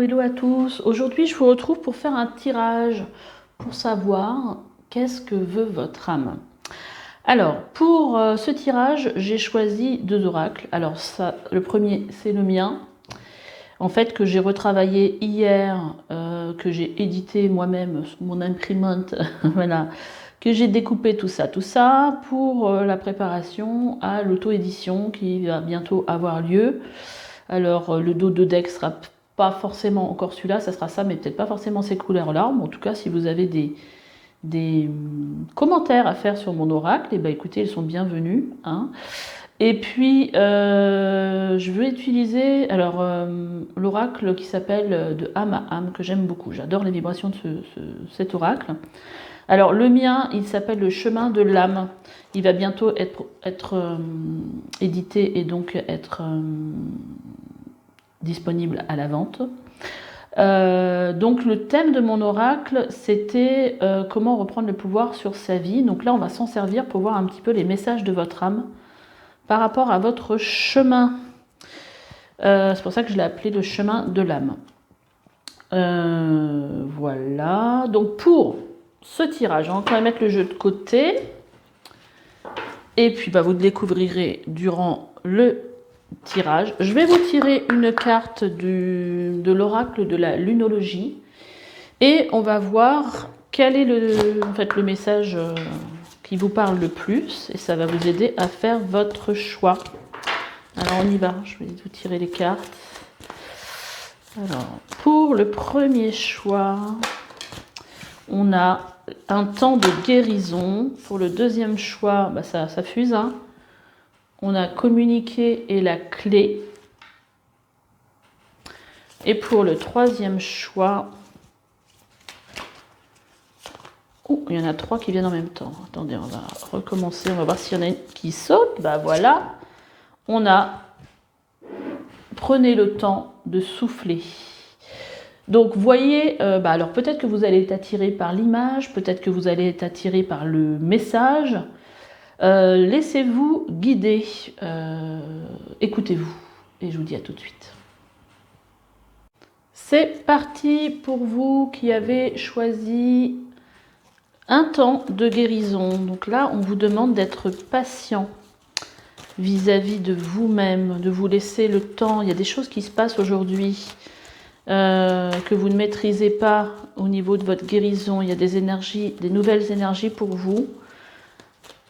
hello à tous. Aujourd'hui, je vous retrouve pour faire un tirage pour savoir qu'est-ce que veut votre âme. Alors, pour ce tirage, j'ai choisi 2 oracles. Alors, ça, le premier, c'est le mien. En fait, que j'ai retravaillé hier, que j'ai édité moi-même sur mon imprimante, voilà, que j'ai découpé tout ça, pour la préparation à l'auto-édition qui va bientôt avoir lieu. Alors, le dos de deck sera pas forcément encore celui-là, ça sera ça, mais peut-être pas forcément ces couleurs-là. En tout cas, si vous avez des commentaires à faire sur mon oracle, et ben écoutez, ils sont bienvenus. Hein. Et puis, je vais utiliser l'oracle qui s'appelle de âme à âme, que j'aime beaucoup. J'adore les vibrations de cet oracle. Alors, le mien, il s'appelle le chemin de l'âme. Il va bientôt être édité et donc être disponible à la vente. Donc le thème de mon oracle, c'était comment reprendre le pouvoir sur sa vie. Donc là, on va s'en servir pour voir un petit peu les messages de votre âme par rapport à votre chemin. C'est pour ça que je l'ai appelé le chemin de l'âme. Voilà. Donc pour ce tirage, on va quand même mettre le jeu de côté. Et puis vous le découvrirez durant le tirage. Je vais vous tirer une carte de l'oracle de la lunologie et on va voir quel est le message qui vous parle le plus et ça va vous aider à faire votre choix. Alors on y va, je vais vous tirer les cartes. Alors pour le premier choix, on a un temps de guérison. Pour le deuxième choix, ça fuse, hein. On a communiqué et la clé. Et pour le troisième choix, il y en a 3 qui viennent en même temps. Attendez, on va recommencer. On va voir s'il y en a une qui saute. Voilà. On a prenez le temps de souffler. Donc, voyez, alors peut-être que vous allez être attiré par l'image, peut-être que vous allez être attiré par le message. Laissez-vous guider, écoutez-vous et je vous dis à tout de suite. C'est parti pour vous qui avez choisi un temps de guérison. Donc là, on vous demande d'être patient vis-à-vis de vous-même, de vous laisser le temps. Il y a des choses qui se passent aujourd'hui que vous ne maîtrisez pas au niveau de votre guérison. Il y a des énergies, des nouvelles énergies pour vous.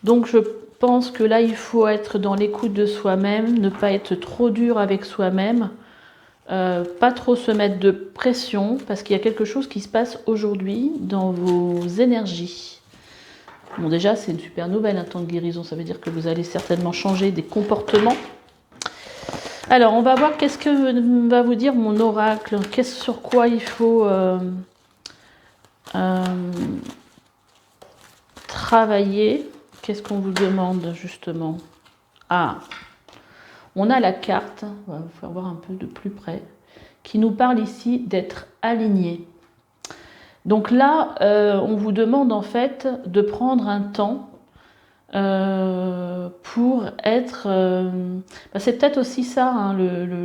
Donc je pense que là, il faut être dans l'écoute de soi-même, ne pas être trop dur avec soi-même, pas trop se mettre de pression, parce qu'il y a quelque chose qui se passe aujourd'hui dans vos énergies. Bon, déjà, c'est une super nouvelle, un temps de guérison, ça veut dire que vous allez certainement changer des comportements. Alors, on va voir qu'est-ce que va vous dire mon oracle, sur quoi il faut travailler. Qu'est-ce qu'on vous demande justement? On a la carte, on va vous faire voir un peu de plus près, qui nous parle ici d'être aligné. Donc là, on vous demande en fait de prendre un temps pour être... c'est peut-être aussi ça, hein,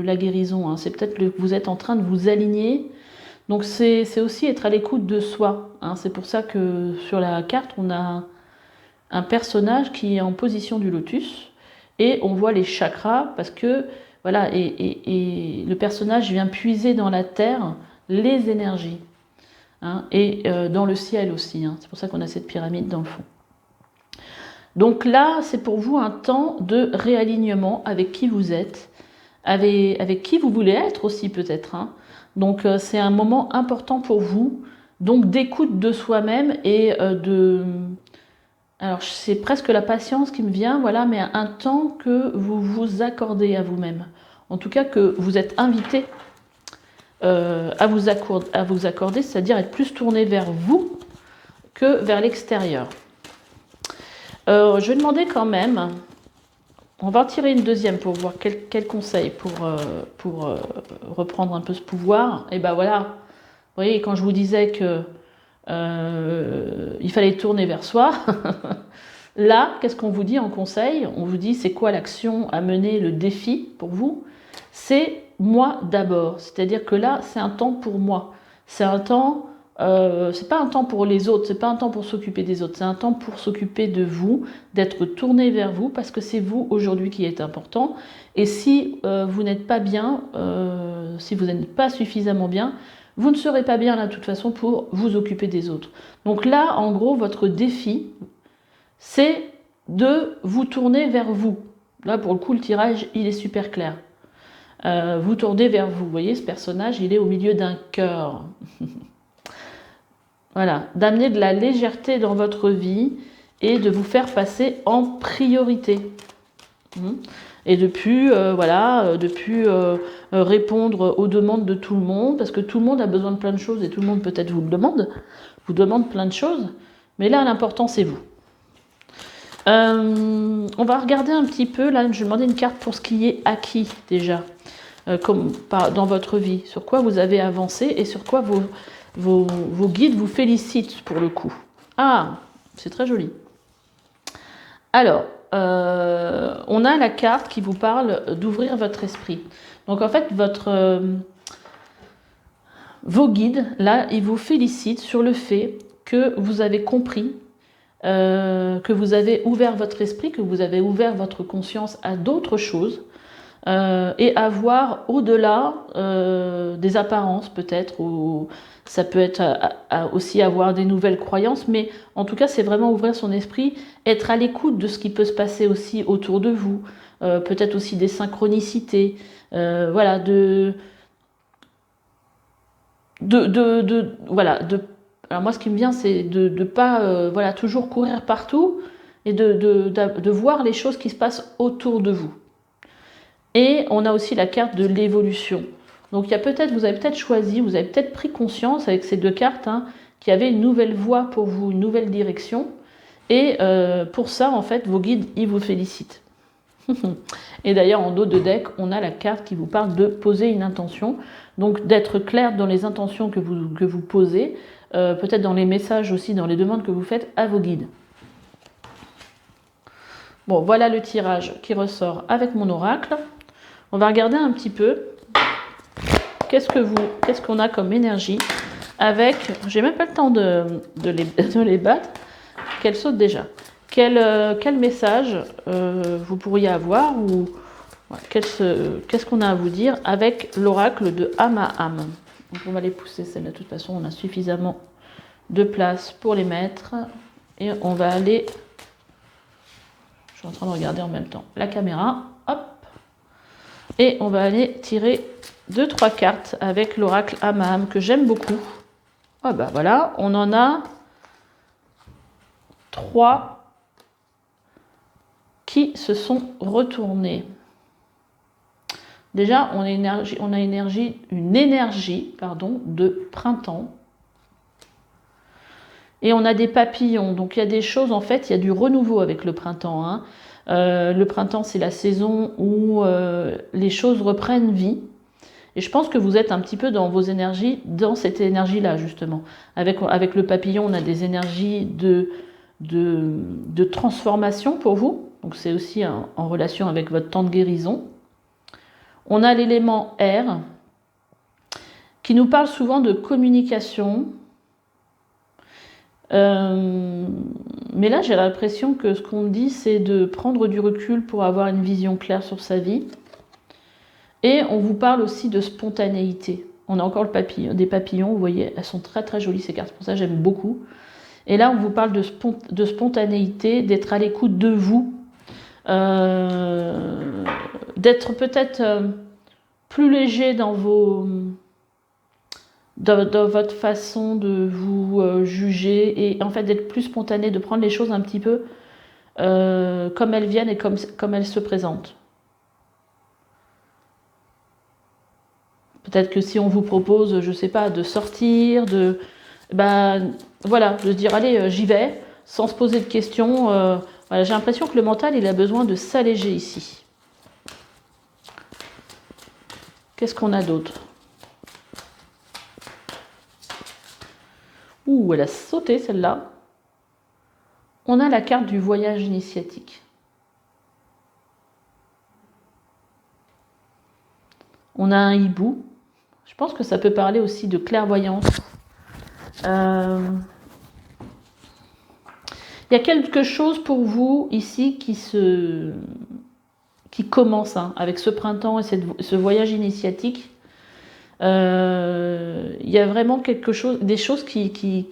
la guérison, hein, c'est peut-être que vous êtes en train de vous aligner. Donc c'est aussi être à l'écoute de soi. Hein, c'est pour ça que sur la carte, on a un personnage qui est en position du lotus et on voit les chakras parce que voilà et le personnage vient puiser dans la terre les énergies, hein, et dans le ciel aussi, hein, c'est pour ça qu'on a cette pyramide dans le fond. Donc là c'est pour vous un temps de réalignement avec qui vous êtes, avec qui vous voulez être aussi peut-être, hein. Donc c'est un moment important pour vous, donc d'écoute de soi-même et alors c'est presque la patience qui me vient, voilà, mais un temps que vous vous accordez à vous-même. En tout cas que vous êtes invité à vous accorder, c'est-à-dire être plus tourné vers vous que vers l'extérieur. Je vais demander quand même, on va en tirer une deuxième pour voir quel conseil pour reprendre un peu ce pouvoir. Et voilà, vous voyez, quand je vous disais que il fallait tourner vers soi. Là, qu'est-ce qu'on vous dit en conseil? On vous dit c'est quoi l'action à mener, le défi pour vous? c'est moi d'abord. C'est-à-dire que là, c'est un temps pour moi. C'est un temps, c'est pas un temps pour les autres, c'est pas un temps pour s'occuper des autres, c'est un temps pour s'occuper de vous, d'être tourné vers vous, parce que c'est vous aujourd'hui qui est important. Et si vous n'êtes pas bien, si vous n'êtes pas suffisamment bien, vous ne serez pas bien là de toute façon pour vous occuper des autres. Donc là, en gros, votre défi, c'est de vous tourner vers vous. Là, pour le coup, le tirage, il est super clair. Vous tournez vers vous. Vous voyez, ce personnage, il est au milieu d'un cœur. Voilà, d'amener de la légèreté dans votre vie et de vous faire passer en priorité. Et de plus, répondre aux demandes de tout le monde, parce que tout le monde a besoin de plein de choses et tout le monde peut-être vous demande plein de choses, mais là l'important c'est vous. On va regarder un petit peu, là je vais demander une carte pour ce qui est acquis déjà, dans votre vie, sur quoi vous avez avancé et sur quoi vos guides vous félicitent pour le coup. Ah, c'est très joli. Alors, on a la carte qui vous parle d'ouvrir votre esprit. Donc en fait, vos guides, là, ils vous félicitent sur le fait que vous avez compris, que vous avez ouvert votre esprit, que vous avez ouvert votre conscience à d'autres choses, et à voir au-delà des apparences peut-être, ou ça peut être aussi avoir des nouvelles croyances, mais en tout cas c'est vraiment ouvrir son esprit, être à l'écoute de ce qui peut se passer aussi autour de vous, peut-être aussi des synchronicités, voilà, alors moi ce qui me vient c'est de pas voilà, toujours courir partout et de voir les choses qui se passent autour de vous. Et on a aussi la carte de l'évolution. Donc vous avez peut-être choisi, vous avez peut-être pris conscience avec ces deux cartes qu'il y avait une nouvelle voie pour vous, une nouvelle direction. Et pour ça, en fait, vos guides, ils vous félicitent. Et d'ailleurs, en dos de deck, on a la carte qui vous parle de poser une intention. Donc d'être clair dans les intentions que vous posez, peut-être dans les messages aussi, dans les demandes que vous faites à vos guides. Bon, voilà le tirage qui ressort avec mon oracle. On va regarder un petit peu qu'est-ce qu'on a comme énergie avec, j'ai même pas le temps de les battre, qu'elles sautent déjà. Quel message vous pourriez avoir ou qu'est-ce qu'on a à vous dire avec l'oracle de âme à âme. Donc on va les pousser, celles-là, de toute façon on a suffisamment de place pour les mettre et on va aller, je suis en train de regarder en même temps la caméra, hop. Et on va aller tirer 2-3 cartes avec l'oracle âme à âme que j'aime beaucoup. Ah bah voilà, on en a 3 qui se sont retournés. Déjà, on a une énergie de printemps. Et on a des papillons. Donc il y a des choses, en fait, il y a du renouveau avec le printemps. Le printemps, c'est la saison où les choses reprennent vie. Et je pense que vous êtes un petit peu dans vos énergies, dans cette énergie-là, justement. Avec le papillon, on a des énergies de transformation pour vous. Donc c'est aussi en relation avec votre temps de guérison. On a l'élément air, qui nous parle souvent de communication. Mais là, j'ai l'impression que ce qu'on me dit, c'est de prendre du recul pour avoir une vision claire sur sa vie. Et on vous parle aussi de spontanéité. On a encore des papillons, vous voyez, elles sont très très jolies ces cartes, pour ça j'aime beaucoup. Et là, on vous parle de spontanéité, d'être à l'écoute de vous, d'être peut-être plus léger dans votre façon de vous juger et en fait d'être plus spontané, de prendre les choses un petit peu comme elles viennent et comme elles se présentent. Peut-être que si on vous propose, je sais pas, de sortir, de dire allez, j'y vais, sans se poser de questions. Voilà, j'ai l'impression que le mental, il a besoin de s'alléger ici. Qu'est-ce qu'on a d'autre? Ouh, elle a sauté celle-là. On a la carte du voyage initiatique. On a un hibou. Je pense que ça peut parler aussi de clairvoyance. Il y a quelque chose pour vous ici qui commence avec ce printemps et ce voyage initiatique. Il y a vraiment quelque chose, des choses il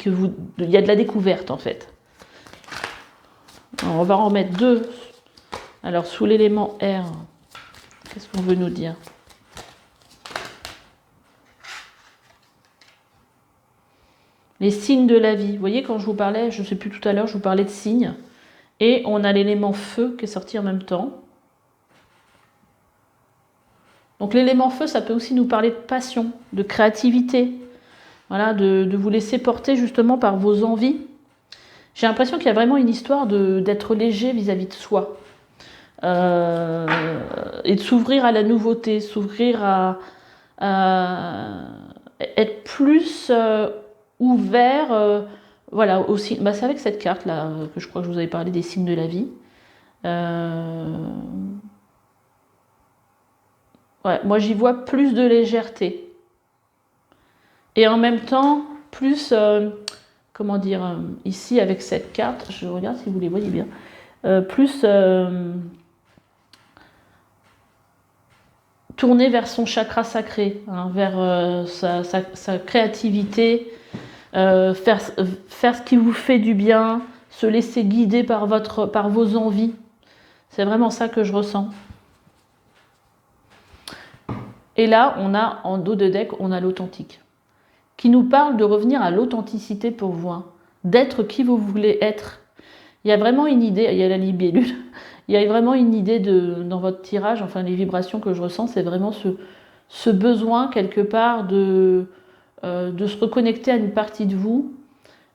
y a de la découverte en fait. Alors, on va en mettre 2. Alors sous l'élément R, qu'est-ce qu'on veut nous dire? Les signes de la vie. Vous voyez, quand je vous parlais, je ne sais plus tout à l'heure, je vous parlais de signes. Et on a l'élément feu qui est sorti en même temps. Donc l'élément feu, ça peut aussi nous parler de passion, de créativité. Voilà, de vous laisser porter justement par vos envies. J'ai l'impression qu'il y a vraiment une histoire d'être léger vis-à-vis de soi. Et de s'ouvrir à la nouveauté, s'ouvrir à être plus ouvert. Voilà, aussi. Bah, c'est avec cette carte là que je crois que je vous avais parlé des signes de la vie. Ouais, moi j'y vois plus de légèreté. Et en même temps, plus, comment dire, ici avec cette carte, je regarde si vous les voyez bien, plus tourner vers son chakra sacré, hein, vers sa créativité, faire ce qui vous fait du bien, se laisser guider par vos envies. C'est vraiment ça que je ressens. Et là, on a en dos de deck, on a l'authentique, qui nous parle de revenir à l'authenticité pour vous, hein, d'être qui vous voulez être. Il y a vraiment une idée, il y a la libellule, il y a vraiment une idée dans votre tirage, enfin les vibrations que je ressens, c'est vraiment ce besoin quelque part de se reconnecter à une partie de vous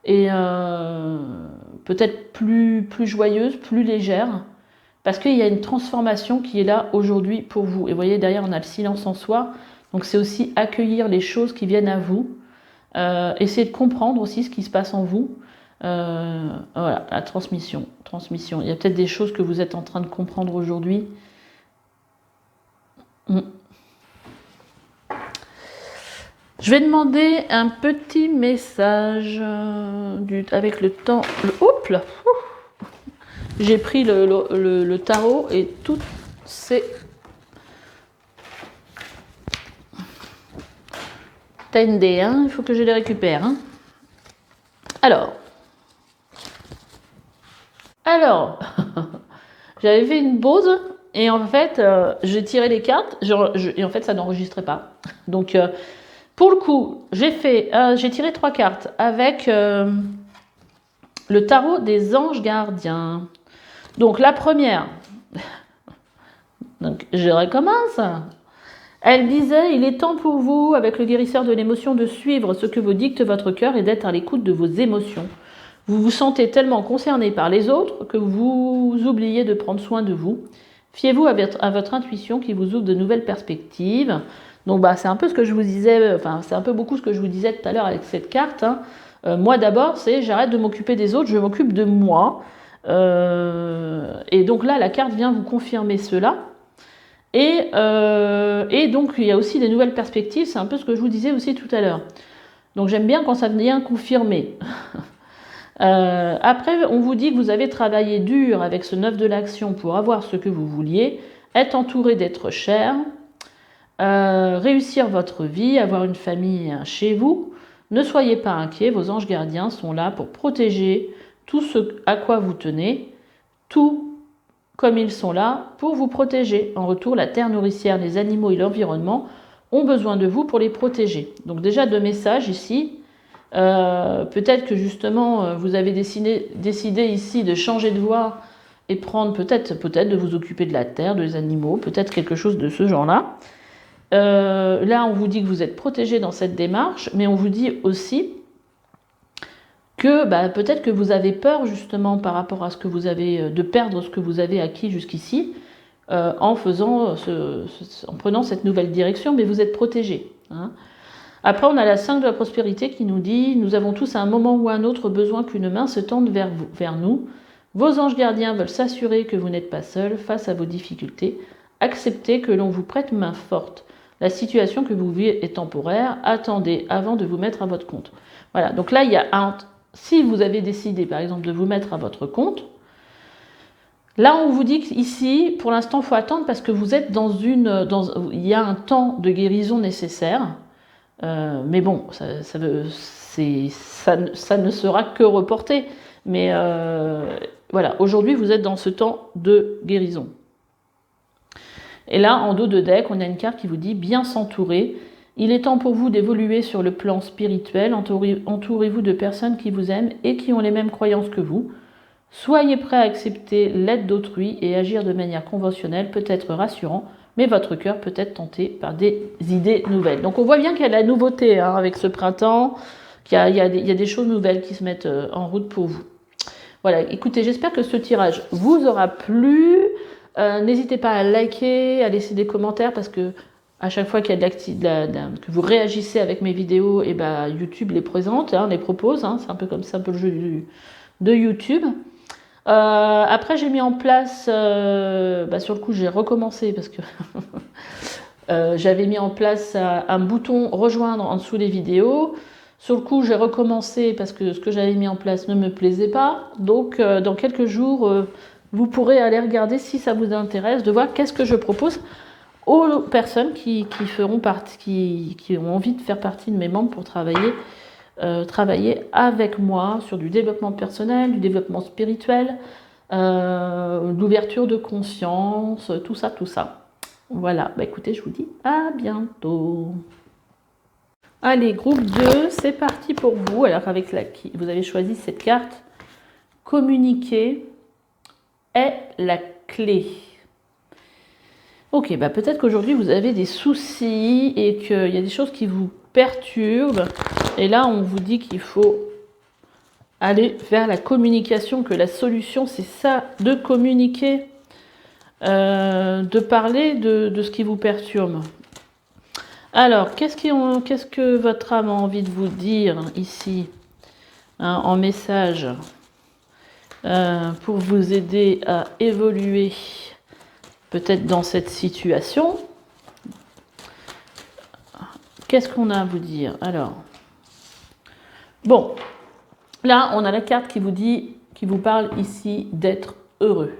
et peut-être plus joyeuse, plus légère, parce qu'il y a une transformation qui est là aujourd'hui pour vous. Et vous voyez, derrière, on a le silence en soi, donc c'est aussi accueillir les choses qui viennent à vous, essayer de comprendre aussi ce qui se passe en vous. Voilà, la transmission. Il y a peut-être des choses que vous êtes en train de comprendre aujourd'hui. Je vais demander un petit message avec le temps. Oups là, j'ai pris le tarot et toutes ces tendés, hein, il faut que je les récupère. Hein. Alors, j'avais fait une pause et en fait, j'ai tiré les cartes et en fait, ça n'enregistrait pas. Donc, pour le coup, j'ai tiré 3 cartes avec le tarot des anges gardiens. Donc, la première, donc, je recommence. Elle disait, il est temps pour vous, avec le guérisseur de l'émotion, de suivre ce que vous dicte votre cœur et d'être à l'écoute de vos émotions. Vous vous sentez tellement concerné par les autres que vous oubliez de prendre soin de vous. Fiez-vous à votre intuition qui vous ouvre de nouvelles perspectives. Donc bah, c'est un peu ce que je vous disais, enfin c'est un peu beaucoup ce que je vous disais tout à l'heure avec cette carte. Hein. Moi d'abord, c'est j'arrête de m'occuper des autres, je m'occupe de moi. Et donc là, la carte vient vous confirmer cela. Et donc il y a aussi des nouvelles perspectives, c'est un peu ce que je vous disais aussi tout à l'heure. Donc j'aime bien quand ça vient confirmer. Après, on vous dit que vous avez travaillé dur avec ce 9 de l'action pour avoir ce que vous vouliez, être entouré d'êtres chers, réussir votre vie, avoir une famille chez vous. Ne soyez pas inquiets, vos anges gardiens sont là pour protéger tout ce à quoi vous tenez, tout comme ils sont là pour vous protéger. En retour, la terre nourricière, les animaux et l'environnement ont besoin de vous pour les protéger. Donc déjà 2 messages ici. Peut-être que justement vous avez décidé ici de changer de voie et prendre peut-être de vous occuper de la terre, des animaux, peut-être quelque chose de ce genre-là. Là, on vous dit que vous êtes protégé dans cette démarche, mais on vous dit aussi que peut-être que vous avez peur justement par rapport à ce que vous avez, de perdre ce que vous avez acquis jusqu'ici en prenant cette nouvelle direction, mais vous êtes protégé. Hein. Après, on a la 5 de la prospérité qui nous dit « Nous avons tous à un moment ou à un autre besoin qu'une main se tende vers nous. Vos anges gardiens veulent s'assurer que vous n'êtes pas seul face à vos difficultés. Acceptez que l'on vous prête main forte. La situation que vous vivez est temporaire. Attendez avant de vous mettre à votre compte. Voilà, donc là, il y a si vous avez décidé, par exemple, de vous mettre à votre compte, là, on vous dit qu'ici, pour l'instant, il faut attendre parce que vous êtes il y a un temps de guérison nécessaire. Mais bon, ça ne sera que reporté. Mais voilà, aujourd'hui, vous êtes dans ce temps de guérison. Et là, en dos de deck, on a une carte qui vous dit bien s'entourer. Il est temps pour vous d'évoluer sur le plan spirituel. Entourez-vous de personnes qui vous aiment et qui ont les mêmes croyances que vous. Soyez prêt à accepter l'aide d'autrui et agir de manière conventionnelle peut être rassurant, mais votre cœur peut être tenté par des idées nouvelles. Donc on voit bien qu'il y a de la nouveauté avec ce printemps, qu'il y a des choses nouvelles qui se mettent en route pour vous. Voilà, écoutez, j'espère que ce tirage vous aura plu. N'hésitez pas à liker, à laisser des commentaires parce que à chaque fois qu'il y a que vous réagissez avec mes vidéos, et YouTube les présente, les propose. C'est un peu comme ça, un peu le jeu de YouTube. Après, j'ai mis en place, sur le coup, j'ai recommencé parce que j'avais mis en place un bouton rejoindre en dessous des vidéos. Sur le coup, j'ai recommencé parce que ce que j'avais mis en place ne me plaisait pas. Donc, dans quelques jours, vous pourrez aller regarder si ça vous intéresse, de voir qu'est-ce que je propose aux personnes qui ont envie de faire partie de mes membres pour travailler avec moi sur du développement personnel, du développement spirituel, l'ouverture de conscience, tout ça. Voilà, écoutez, je vous dis à bientôt. Allez, groupe 2, c'est parti pour vous. Alors, vous avez choisi cette carte. Communiquer est la clé. Ok, peut-être qu'aujourd'hui vous avez des soucis et qu'il y a des choses qui vous perturbent. Et là, on vous dit qu'il faut aller vers la communication, que la solution, c'est ça, de communiquer, de parler de ce qui vous perturbe. Alors, qu'est-ce que votre âme a envie de vous dire ici, en message, pour vous aider à évoluer peut-être dans cette situation? Qu'est-ce qu'on a à vous dire? Alors, bon, là, on a la carte qui vous parle ici d'être heureux.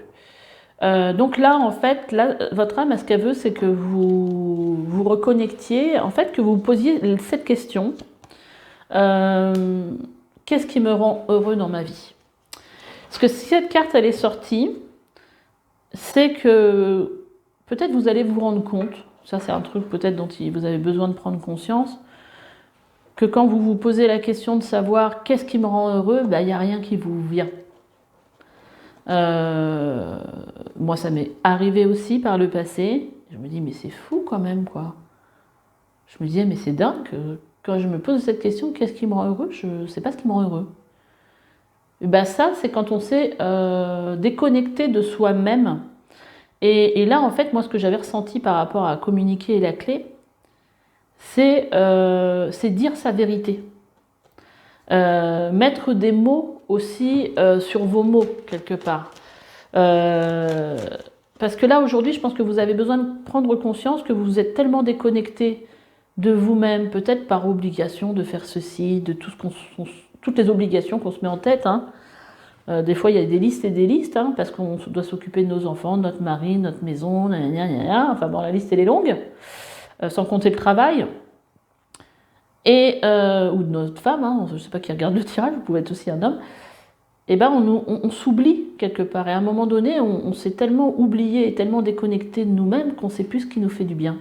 Donc là, en fait, votre âme, ce qu'elle veut, c'est que vous vous reconnectiez, en fait, que vous posiez cette question. Qu'est-ce qui me rend heureux dans ma vie? Parce que si cette carte, elle est sortie, c'est que peut-être vous allez vous rendre compte, ça c'est un truc peut-être dont vous avez besoin de prendre conscience, que quand vous vous posez la question de savoir qu'est-ce qui me rend heureux, il n'y a rien qui vous vient. Moi, ça m'est arrivé aussi par le passé. Je me dis, mais c'est fou quand même, quoi. Je me disais, mais c'est dingue. Quand je me pose cette question, qu'est-ce qui me rend heureux? Je ne sais pas ce qui me rend heureux. Et ça, c'est quand on s'est déconnecté de soi-même. Et là, en fait, moi, ce que j'avais ressenti par rapport à communiquer et la clé, c'est dire sa vérité. Mettre des mots aussi sur vos mots, quelque part. Parce que là, aujourd'hui, je pense que vous avez besoin de prendre conscience que vous êtes tellement déconnecté de vous-même, peut-être par obligation de faire ceci, de toutes les obligations qu'on se met en tête. Des fois, il y a des listes et des listes, parce qu'on doit s'occuper de nos enfants, de notre mari, de notre maison, enfin bon, la liste elle est longue, sans compter le travail. Ou de notre femme, je ne sais pas qui regarde le tirage, vous pouvez être aussi un homme, on s'oublie quelque part. Et à un moment donné, on s'est tellement oublié et tellement déconnecté de nous-mêmes qu'on ne sait plus ce qui nous fait du bien.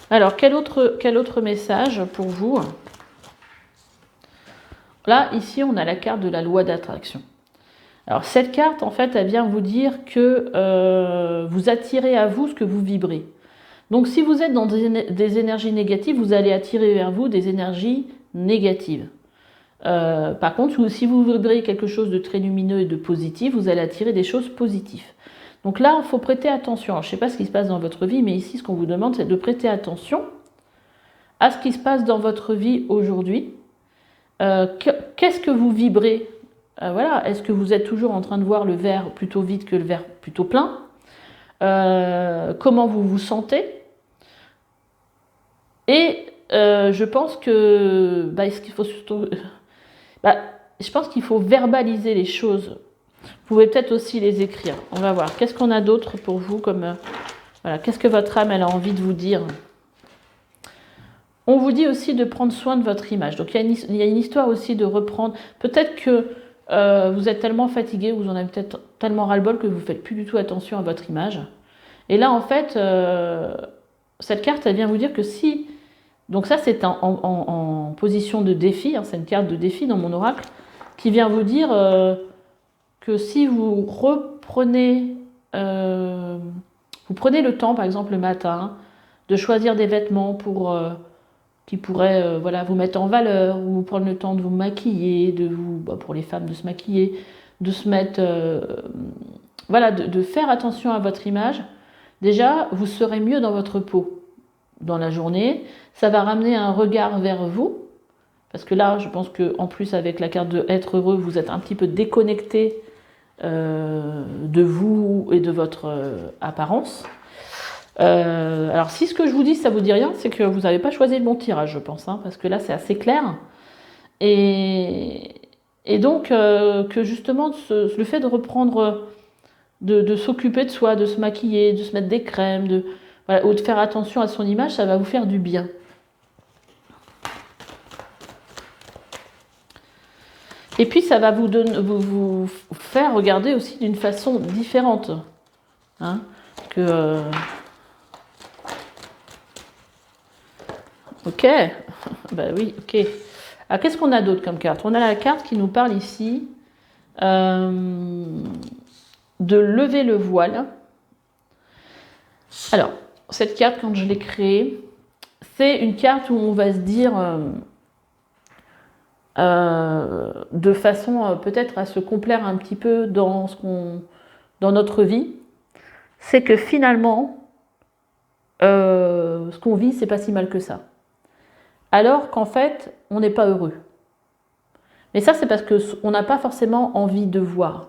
Alors, quel autre message pour vous? Là, ici, on a la carte de la loi d'attraction. Alors, cette carte, en fait, elle vient vous dire que vous attirez à vous ce que vous vibrez. Donc, si vous êtes dans des énergies négatives, vous allez attirer vers vous des énergies négatives. Par contre, si vous vibrez quelque chose de très lumineux et de positif, vous allez attirer des choses positives. Donc là, il faut prêter attention. Alors, je ne sais pas ce qui se passe dans votre vie, mais ici, ce qu'on vous demande, c'est de prêter attention à ce qui se passe dans votre vie aujourd'hui. Qu'est-ce que vous vibrez? Voilà. Est-ce que vous êtes toujours en train de voir le verre plutôt vide que le verre plutôt plein? comment vous vous sentez. Et je pense que ce qu'il faut surtout, je pense qu'il faut verbaliser les choses. Vous pouvez peut-être aussi les écrire. On va voir. Qu'est-ce qu'on a d'autre pour vous comme voilà, qu'est-ce que votre âme elle a envie de vous dire? On vous dit aussi de prendre soin de votre image. Donc il y a une histoire aussi de reprendre. Peut-être que vous êtes tellement fatigué, vous en avez peut-être tellement ras-le-bol que vous ne faites plus du tout attention à votre image. Et là, en fait, cette carte, elle vient vous dire que si... Donc ça, c'est en position de défi, hein, c'est une carte de défi dans mon oracle, qui vient vous dire que si vous reprenez... vous prenez le temps, par exemple, le matin, de choisir des vêtements qui pourraient voilà, vous mettre en valeur, ou prendre le temps de vous maquiller, pour les femmes, de se maquiller, de se mettre... voilà, de faire attention à votre image. Déjà, vous serez mieux dans votre peau dans la journée. Ça va ramener un regard vers vous. Parce que là, je pense qu'en plus, avec la carte de être heureux, vous êtes un petit peu déconnecté de vous et de votre apparence. Alors, si ce que je vous dis, ça vous dit rien, c'est que vous n'avez pas choisi le bon tirage, je pense. Hein, parce que là, c'est assez clair. Et donc, que justement, le fait de reprendre... de s'occuper de soi, de se maquiller, de se mettre des crèmes, voilà, ou de faire attention à son image, ça va vous faire du bien. Et puis ça va vous faire regarder aussi d'une façon différente. Hein, ok, bah oui, ok. Alors qu'est-ce qu'on a d'autre comme carte? On a la carte qui nous parle ici de lever le voile. Alors, cette carte, quand je l'ai créée, c'est une carte où on va se dire, de façon peut-être à se complaire un petit peu dans notre vie, c'est que finalement, ce qu'on vit, c'est pas si mal que ça. Alors qu'en fait, on n'est pas heureux. Mais ça, c'est parce qu'on n'a pas forcément envie de voir.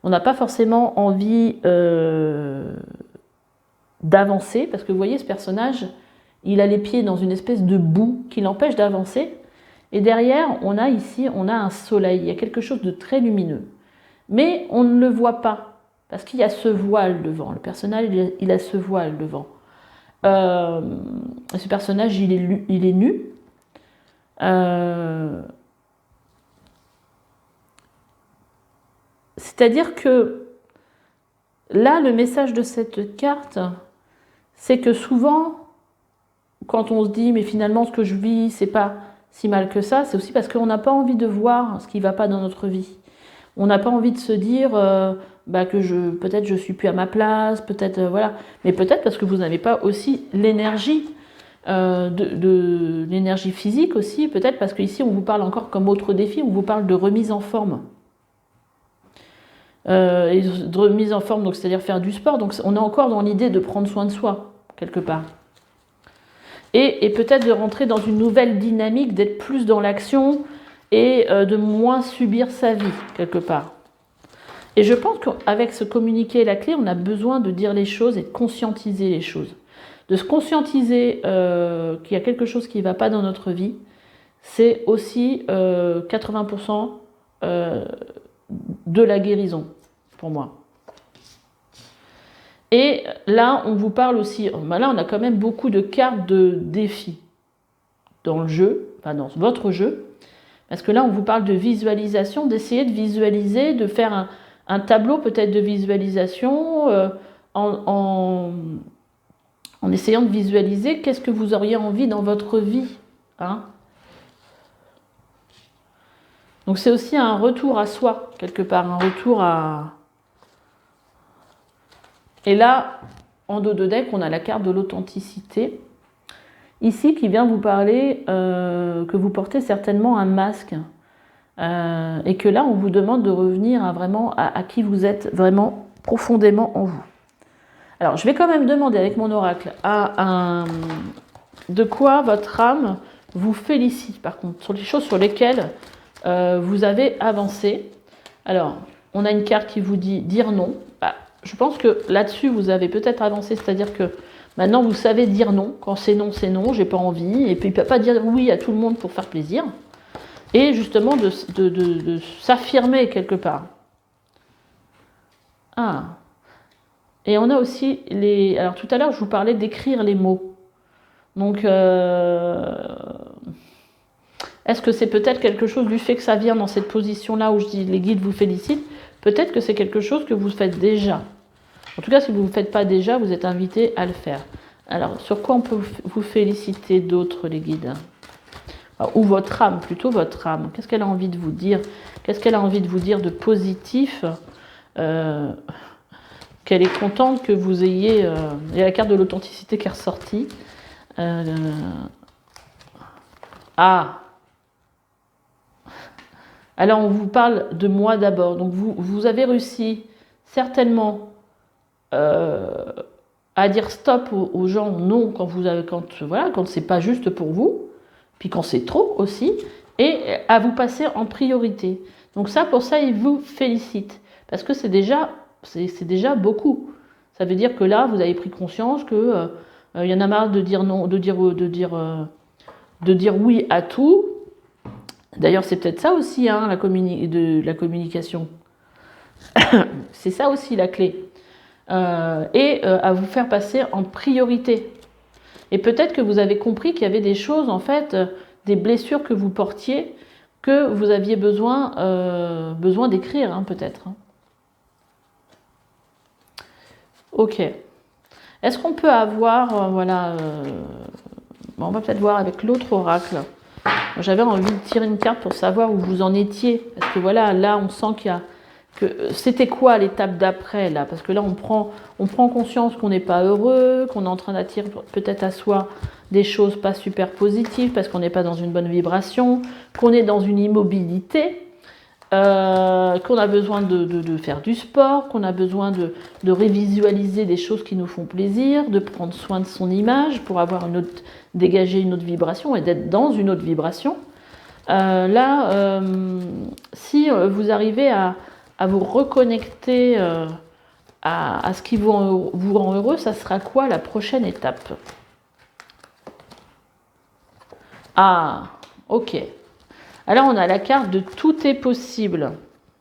On n'a pas forcément envie d'avancer, parce que vous voyez, ce personnage, il a les pieds dans une espèce de boue qui l'empêche d'avancer. Et derrière, on a ici, on a un soleil, il y a quelque chose de très lumineux. Mais on ne le voit pas, parce qu'il y a ce voile devant. Le personnage, il a ce voile devant. Ce personnage, il est nu. C'est-à-dire que là, le message de cette carte, c'est que souvent, quand on se dit, mais finalement, ce que je vis, c'est pas si mal que ça, c'est aussi parce qu'on n'a pas envie de voir ce qui ne va pas dans notre vie. On n'a pas envie de se dire que peut-être je suis plus à ma place, peut-être voilà. Mais peut-être parce que vous n'avez pas aussi l'énergie, l'énergie physique aussi, peut-être parce qu'ici, on vous parle encore comme autre défi, on vous parle de remise en forme. Et de remise en forme, donc c'est-à-dire faire du sport. Donc on est encore dans l'idée de prendre soin de soi, quelque part. Et peut-être de rentrer dans une nouvelle dynamique, d'être plus dans l'action et de moins subir sa vie, quelque part. Et je pense qu'avec ce communiquer la clé, on a besoin de dire les choses et de conscientiser les choses. De se conscientiser qu'il y a quelque chose qui ne va pas dans notre vie, c'est aussi 80% de la guérison, pour moi. Et là, on vous parle aussi, là on a quand même beaucoup de cartes de défis dans le jeu, enfin dans votre jeu, parce que là on vous parle de visualisation, d'essayer de visualiser, de faire un tableau peut-être de visualisation en essayant de visualiser qu'est-ce que vous auriez envie dans votre vie. Hein. Donc c'est aussi un retour à soi, quelque part, un retour à... Et là, en dos de deck, on a la carte de l'authenticité. Ici, qui vient vous parler que vous portez certainement un masque. Et que là, on vous demande de revenir à qui vous êtes vraiment profondément en vous. Alors, je vais quand même demander avec mon oracle de quoi votre âme vous félicite, par contre, sur les choses sur lesquelles vous avez avancé. Alors, on a une carte qui vous dit dire non. je pense que là-dessus, vous avez peut-être avancé, c'est-à-dire que maintenant, vous savez dire non. Quand c'est non, j'ai pas envie. Et puis, pas dire oui à tout le monde pour faire plaisir. Et justement, de s'affirmer quelque part. Ah. Et on a aussi les... Alors, tout à l'heure, je vous parlais d'écrire les mots. Donc, est-ce que c'est peut-être quelque chose du fait que ça vient dans cette position-là où je dis les guides vous félicitent? Peut-être que c'est quelque chose que vous faites déjà. En tout cas, si vous ne le faites pas déjà, vous êtes invité à le faire. Alors, sur quoi on peut vous féliciter d'autres, les guides? Ou votre âme, plutôt votre âme. Qu'est-ce qu'elle a envie de vous dire? Qu'est-ce qu'elle a envie de vous dire de positif? Qu'elle est contente que vous ayez... il y a la carte de l'authenticité qui est ressortie. Ah! Alors, on vous parle de moi d'abord. Donc, vous avez réussi certainement à dire stop aux gens non quand c'est pas juste pour vous, puis quand c'est trop aussi, et à vous passer en priorité. Donc ça, pour ça, ils vous félicitent. Parce que c'est déjà beaucoup. Ça veut dire que là, vous avez pris conscience que y en a marre de dire non, de dire oui à tout. D'ailleurs, c'est peut-être ça aussi, hein, la communication. C'est ça aussi la clé. À vous faire passer en priorité. Et peut-être que vous avez compris qu'il y avait des choses, en fait, des blessures que vous portiez, que vous aviez besoin d'écrire, hein, peut-être. Ok. Est-ce qu'on peut avoir, on va peut-être voir avec l'autre oracle. J'avais envie de tirer une carte pour savoir où vous en étiez. Parce que voilà, là, on sent qu'il y a... C'était quoi l'étape d'après, là? Parce que là, on prend conscience qu'on n'est pas heureux, qu'on est en train d'attirer peut-être à soi des choses pas super positives, parce qu'on n'est pas dans une bonne vibration, qu'on est dans une immobilité, qu'on a besoin de faire du sport, qu'on a besoin de révisualiser des choses qui nous font plaisir, de prendre soin de son image pour dégager une autre vibration et d'être dans une autre vibration. Si vous arrivez à vous reconnecter à ce qui vous rend heureux, ça sera quoi la prochaine étape? Ah, ok. Alors on a la carte de tout est possible,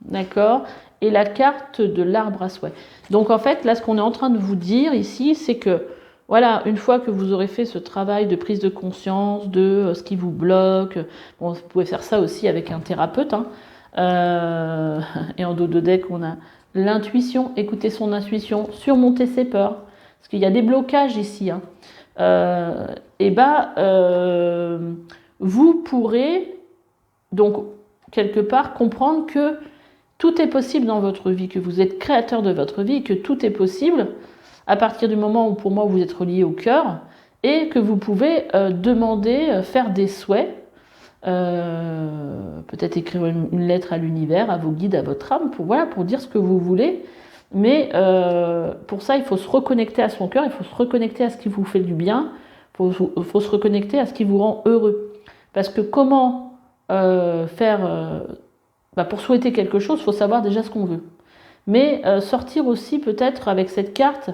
d'accord? Et la carte de l'arbre à souhait. Donc en fait, là, ce qu'on est en train de vous dire ici, c'est que, voilà, une fois que vous aurez fait ce travail de prise de conscience de ce qui vous bloque, bon, vous pouvez faire ça aussi avec un thérapeute, hein, et en dos de deck, on a l'intuition, écouter son intuition, surmonter ses peurs, parce qu'il y a des blocages ici, hein. Vous pourrez donc quelque part comprendre que tout est possible dans votre vie, que vous êtes créateur de votre vie, que tout est possible à partir du moment où pour moi vous êtes relié au cœur et que vous pouvez demander, faire des souhaits, peut-être écrire une lettre à l'univers, à vos guides, à votre âme, pour dire ce que vous voulez. Mais pour ça, il faut se reconnecter à son cœur, il faut se reconnecter à ce qui vous fait du bien, il faut se reconnecter à ce qui vous rend heureux. Parce que comment pour souhaiter quelque chose, il faut savoir déjà ce qu'on veut. Mais sortir aussi peut-être avec cette carte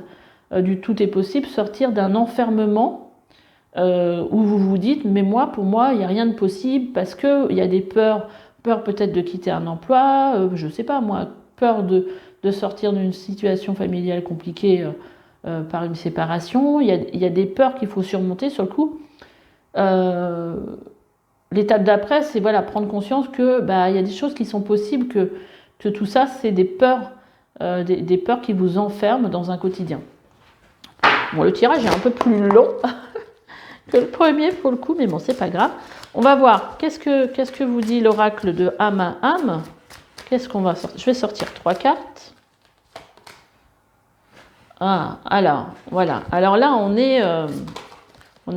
du tout est possible, sortir d'un enfermement où vous vous dites, mais pour moi, il n'y a rien de possible parce qu'il y a des peurs peut-être de quitter un emploi, je ne sais pas moi, peur de sortir d'une situation familiale compliquée par une séparation. Il y a des peurs qu'il faut surmonter sur le coup. L'étape d'après, c'est prendre conscience que il y a des choses qui sont possibles, que tout ça, c'est des peurs qui vous enferment dans un quotidien. Bon, le tirage est un peu plus long que le premier pour le coup, mais bon, c'est pas grave. On va voir, qu'est-ce que vous dit l'oracle de âme à âme? Qu'est-ce qu'on va sortir? Je vais sortir 3 cartes. Ah, alors, voilà. Alors là, on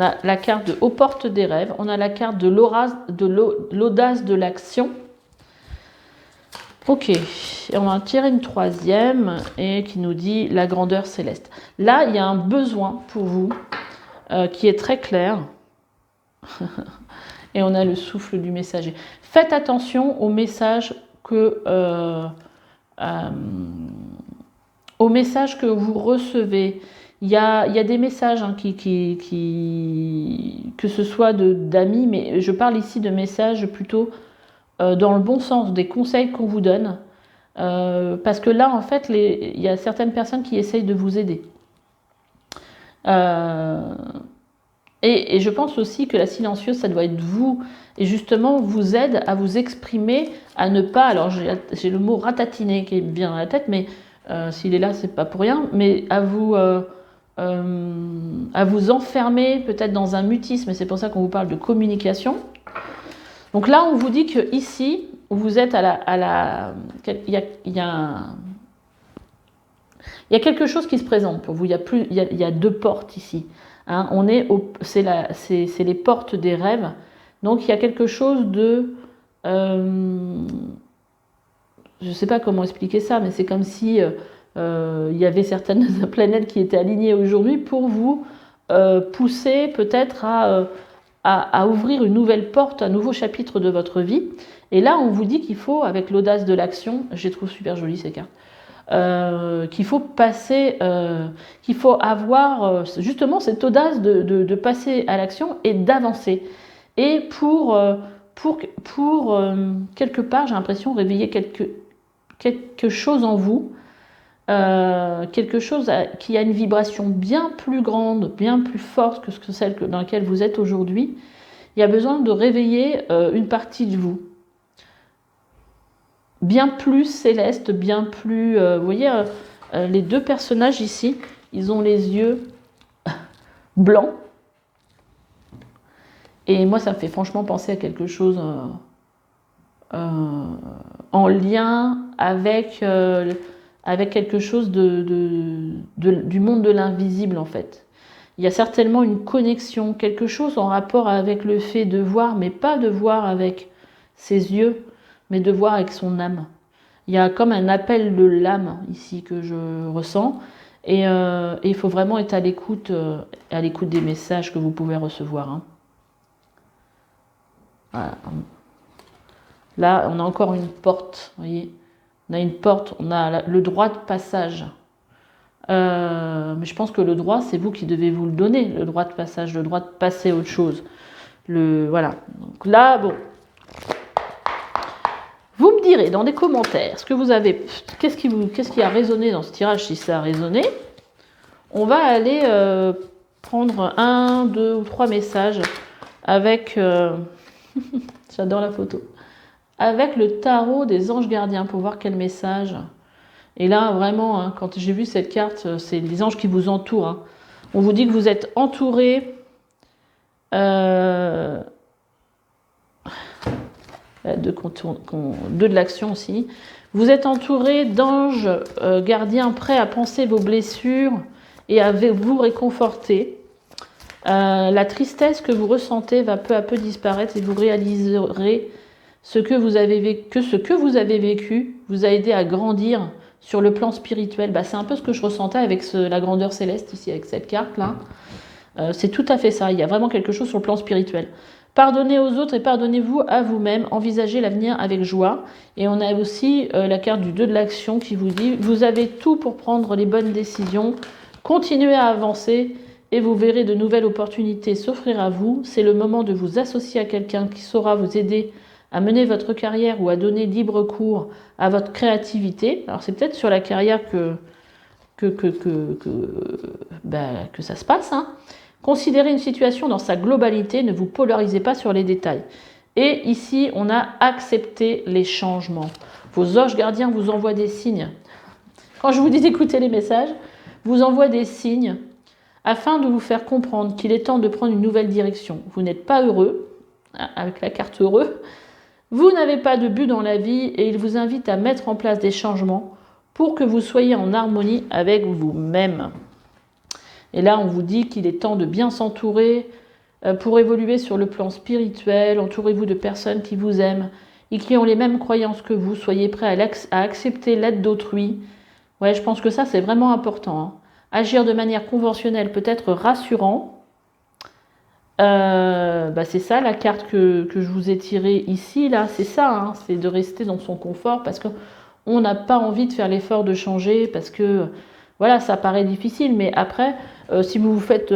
a la carte de aux portes des rêves, on a la carte de l'audace de l'action. Ok, et on va en tirer une troisième et qui nous dit la grandeur céleste. Là, il y a un besoin pour vous qui est très clair. Et on a le souffle du messager. Faites attention aux messages que au message que vous recevez. Il y a des messages hein, que ce soit d'amis, mais je parle ici de messages plutôt dans le bon sens, des conseils qu'on vous donne. Parce que là, en fait, il y a certaines personnes qui essayent de vous aider. Et je pense aussi que la silencieuse, ça doit être vous. Et justement, vous aide à vous exprimer, à ne pas... Alors, j'ai le mot ratatiner qui est bien dans la tête, mais s'il est là, c'est pas pour rien. Mais à vous enfermer peut-être dans un mutisme. Et c'est pour ça qu'on vous parle de communication. Donc là, on vous dit que ici, vous êtes il y a quelque chose qui se présente pour vous. Il y a deux portes ici. Hein, c'est les portes des rêves. Donc il y a quelque chose de... je ne sais pas comment expliquer ça, mais c'est comme si il y avait certaines planètes qui étaient alignées aujourd'hui pour vous pousser peut-être à ouvrir une nouvelle porte, un nouveau chapitre de votre vie. Et là, on vous dit qu'il faut, avec l'audace de l'action, je les trouve super jolies ces cartes, qu'il faut passer, qu'il faut avoir justement cette audace de passer à l'action et d'avancer. Et pour quelque part, j'ai l'impression réveiller quelque chose en vous, quelque chose qui a une vibration bien plus grande, bien plus forte que celle dans laquelle vous êtes aujourd'hui. Il y a besoin de réveiller une partie de vous. Bien plus céleste, bien plus... vous voyez, les deux personnages ici, ils ont les yeux blancs. Et moi, ça me fait franchement penser à quelque chose en lien avec quelque chose du monde de l'invisible, en fait. Il y a certainement une connexion, quelque chose en rapport avec le fait de voir, mais pas de voir avec ses yeux, mais de voir avec son âme. Il y a comme un appel de l'âme ici que je ressens. Et il faut vraiment être à l'écoute des messages que vous pouvez recevoir. Hein. Voilà. Là, on a encore une porte, vous voyez. On a une porte, on a le droit de passage. Mais je pense que le droit, c'est vous qui devez vous le donner, le droit de passage, le droit de passer à autre chose. Voilà. Donc là, bon. Vous me direz dans des commentaires ce que vous avez, qu'est-ce qui a résonné dans ce tirage, si ça a résonné. On va aller prendre 1, 2 ou 3 messages avec, j'adore la photo, avec le tarot des anges gardiens pour voir quel message. Et là, vraiment, hein, quand j'ai vu cette carte, c'est les anges qui vous entourent. Hein. On vous dit que vous êtes entouré deux de l'action aussi. Vous êtes entouré d'anges gardiens prêts à panser vos blessures et à vous réconforter. La tristesse que vous ressentez va peu à peu disparaître et vous réaliserez ce que vous avez vécu vous a aidé à grandir sur le plan spirituel. Bah, c'est un peu ce que je ressentais avec la grandeur céleste ici, avec cette carte-là. C'est tout à fait ça. Il y a vraiment quelque chose sur le plan spirituel. Pardonnez aux autres et pardonnez-vous à vous-même. Envisagez l'avenir avec joie. Et on a aussi la carte du 2 de l'action qui vous dit « Vous avez tout pour prendre les bonnes décisions. Continuez à avancer et vous verrez de nouvelles opportunités s'offrir à vous. C'est le moment de vous associer à quelqu'un qui saura vous aider à mener votre carrière ou à donner libre cours à votre créativité. » Alors c'est peut-être sur la carrière que ça se passe. Hein. Considérez une situation dans sa globalité, ne vous polarisez pas sur les détails. Et ici, on a accepté les changements. Vos anges gardiens vous envoient des signes. Quand je vous dis d'écouter les messages, vous envoient des signes afin de vous faire comprendre qu'il est temps de prendre une nouvelle direction. Vous n'êtes pas heureux, avec la carte heureux, vous n'avez pas de but dans la vie et il vous invite à mettre en place des changements pour que vous soyez en harmonie avec vous-même. Et là, on vous dit qu'il est temps de bien s'entourer pour évoluer sur le plan spirituel. Entourez-vous de personnes qui vous aiment et qui ont les mêmes croyances que vous. Soyez prêts à accepter l'aide d'autrui. Ouais, je pense que ça, c'est vraiment important. Hein. Agir de manière conventionnelle peut être rassurant. C'est ça la carte que je vous ai tirée ici. Là, c'est ça. Hein, c'est de rester dans son confort parce qu'on n'a pas envie de faire l'effort de changer parce que voilà, ça paraît difficile, mais après, si vous vous faites